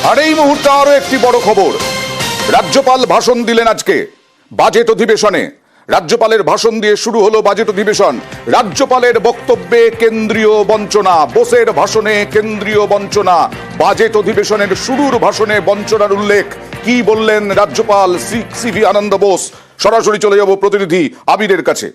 আর এই মুহূর্তে আরো একটি বড় খবর, রাজ্যপাল ভাষণ দিলেন আজকে বাজেট অধিবেশনে। রাজ্যপালের ভাষণ দিয়ে শুরু হলো বাজেট অধিবেশন। রাজ্যপালের বক্তব্যে কেন্দ্রীয় বঞ্চনা, বোসের ভাষণে কেন্দ্রীয় বঞ্চনা। বাজেট অধিবেশনের শুরুর ভাষণে বঞ্চনার উল্লেখ। কি বললেন রাজ্যপাল সিভি আনন্দ বোস? সরাসরি চলে যাব প্রতিনিধি আবিরের কাছে।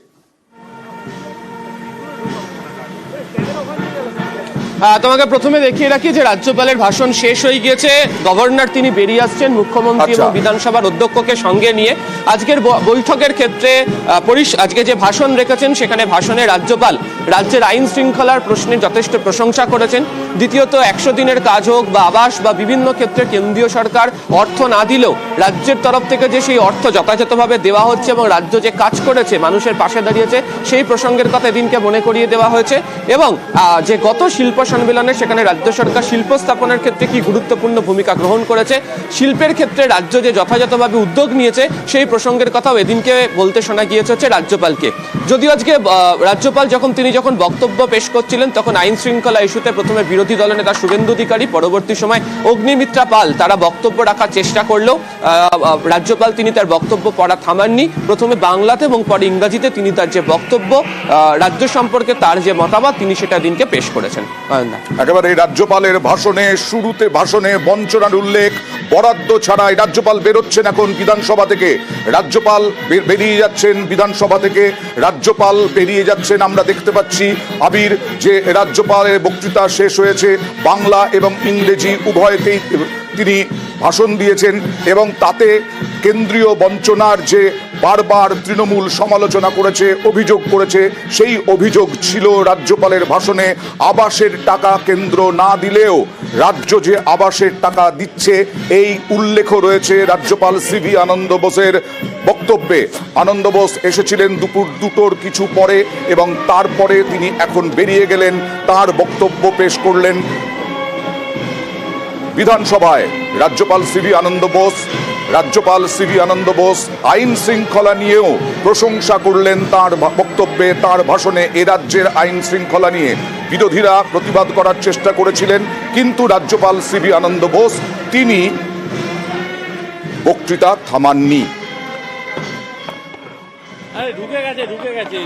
তোমাকে প্রথমে দেখিয়ে রাখি যে রাজ্যপালের ভাষণ শেষ হয়ে গিয়েছে, গভর্নর তিনি বেরিয়ে আসছেন মুখ্যমন্ত্রী এবং বিধানসভার অধ্যক্ষকে সঙ্গে নিয়ে। আজকের বৈঠকের ক্ষেত্রে আজকে যে ভাষণ রেখেছেন সেখানে ভাষণে রাজ্যপাল রাজ্যের আইন শৃঙ্খলার প্রশ্নের যথেষ্ট প্রশংসা করেছেন। দ্বিতীয়ত 100 দিনের কাজ হোক বা আবাস বা বিভিন্ন ক্ষেত্রে কেন্দ্রীয় সরকার অর্থ না দিলেও রাজ্যের তরফ থেকে যে সেই অর্থ যথাযথভাবে দেওয়া হচ্ছে এবং রাজ্য যে কাজ করেছে, মানুষের পাশে দাঁড়িয়েছে, সেই প্রসঙ্গের কথা এদিনকে মনে করিয়ে দেওয়া হয়েছে। এবং যে গত শিল্প সম্মেলনে সেখানে রাজ্য সরকার শিল্প স্থাপনের ক্ষেত্রে কি গুরুত্বপূর্ণ ভূমিকা গ্রহণ করেছে, শিল্পের ক্ষেত্রে রাজ্য যে যথাযথভাবে উদ্যোগ নিয়েছে সেই প্রসঙ্গের কথাও এদিনকে বলতে শোনা গিয়েছে হচ্ছে রাজ্যপালকে। যদিও আজকে রাজ্যপাল যখন বক্তব্য পেশ করছিলেন তখন আইন শৃঙ্খলা ইস্যুতে প্রথমে বিরোধী দলনেতা শুভেন্দু অধিকারী, পরবর্তী সময় অগ্নিমিত্রা পাল তারা বক্তব্য রাখার চেষ্টা করলেও রাজ্যপাল তিনি তার বক্তব্য পড়া থামাননি। প্রথমে বাংলাতে এবং পরে ইংরাজিতে তিনি তার যে বক্তব্য রাজ্য সম্পর্কে তার যে মতামত তিনি সেটা দিনকে পেশ করেছেন। একেবারে রাজ্যপালের শুরুতে ভাষণে বঞ্চনার উল্লেখ। বরাদ্দ ছাড়াই রাজ্যপাল বেরোচ্ছেন এখন বিধানসভা থেকে। রাজ্যপাল বেরিয়ে যাচ্ছেন বিধানসভা থেকে, রাজ্যপাল বেরিয়ে যাচ্ছেন। আমরা দেখতে পাচ্ছি আবির যে রাজ্যপালের বক্তৃতা শেষ হয়েছে, বাংলা এবং ইংরেজি উভয়তেই তিনি ভাষণ দিয়েছেন এবং তাতে কেন্দ্রীয় বঞ্চনার যে বারবার তৃণমূল সমালোচনা করেছে, অভিযোগ করেছে, সেই অভিযোগ ছিল রাজ্যপালের ভাষণে। আবাসের টাকা কেন্দ্র না দিলেও রাজ্য যে আবাসের টাকা দিচ্ছে এই উল্লেখও রয়েছে রাজ্যপাল সিভি আনন্দ বোসের বক্তব্যে। আনন্দ বোস এসেছিলেন দুপুর 2টোর কিছু পরে এবং তারপরে তিনি এখন বেরিয়ে গেলেন, তার বক্তব্য পেশ করলেন বিধানসভায় রাজ্যপাল সিভি আনন্দ বোস আইন শৃঙ্খলা নিয়েও প্রশংসা করলেন তার বক্তব্যে, তার ভাষণে। এ রাজ্যের আইন শৃঙ্খলা নিয়ে বিরোধীরা প্রতিবাদ করার চেষ্টা করেছিলেন, কিন্তু রাজ্যপাল সিভি আনন্দ বোস তিনি বক্তৃতা থামাননি। ঢুকে গেছে